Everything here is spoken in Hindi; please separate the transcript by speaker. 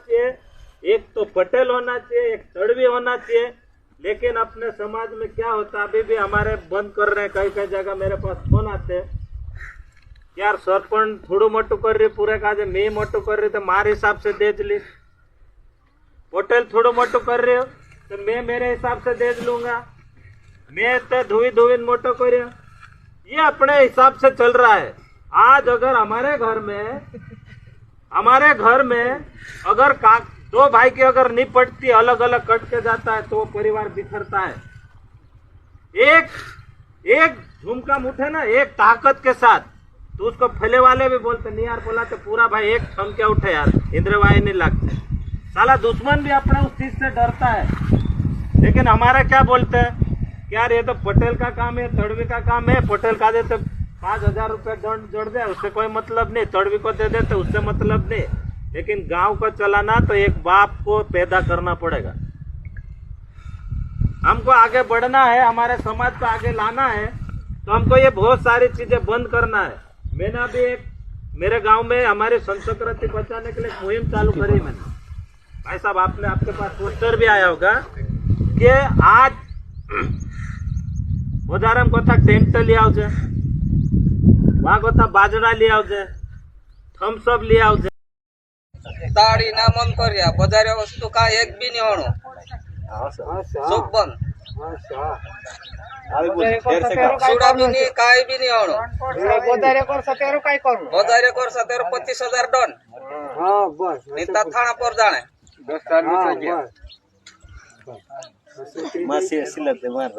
Speaker 1: चाहिए, एक तो पटेल होना चाहिए, एक तड़वी होना चाहिए। लेकिन अपने समाज में क्या होता है, अभी भी हमारे बंद कर रहे हैं। कई कई जगह मेरे पास फोन आते हैं, यार सरपंच थोड़ू मोटू कर रही पूरे काजे, मैं मोटू कर रही तो मारे हिसाब से देज ली, पटेल थोड़ू मोटू कर रही हो तो मैं मेरे हिसाब से देज लूंगा, मैं तो धुई धुई मोटो कर रही हूँ। ये अपने हिसाब से चल रहा है। आज अगर हमारे घर में अगर दो भाई की अगर नहीं पटती, अलग अलग कट के जाता है तो परिवार बिखरता है। एक झुमका मुठे ना एक ताकत के साथ, तो उसको फैले वाले भी बोलते नहीं यार, बोला तो पूरा भाई एक थम के उठे यार, इंद्रवाही नहीं लगते। साला दुश्मन भी अपने उस चीज से डरता है। लेकिन हमारा क्या बोलते हैं, यार ये तो पटेल का काम है, तड़वी का काम है, पटेल का दे तो 5,000 रुपये दंड जोड़ दे, उससे कोई मतलब नहीं, तड़वी को दे दे तो उससे मतलब नहीं। लेकिन गांव को चलाना तो एक बाप को पैदा करना पड़ेगा। हमको आगे बढ़ना है, हमारे समाज को आगे लाना है, तो हमको ये बहुत सारी चीजें बंद करना है। मैंने अभी मेरे गांव में हमारी संस्कृति बचाने के लिए मुहिम चालू करी मैंने। भाई साहब आपके पास पोस्टर भी आया होगा कि आज बजारम को था टेंट ले आवजे, वहां को था बाजरा ले आवजे, थम्सअप ले आवजे।
Speaker 2: ताड़ी ना मन कर्या बजारे वस्तु का एक भी नहीं होनो, सब बंद, सुड़ा भी नहीं, काय भी नहीं होनो।
Speaker 3: बजारे कर सतेरो काय करू,
Speaker 2: बजारे कर सतेरो 25,000 डन।
Speaker 3: हां बस
Speaker 2: नेता थाना पर जाने
Speaker 3: 10 तारीख से
Speaker 1: masih silat ya, Mar.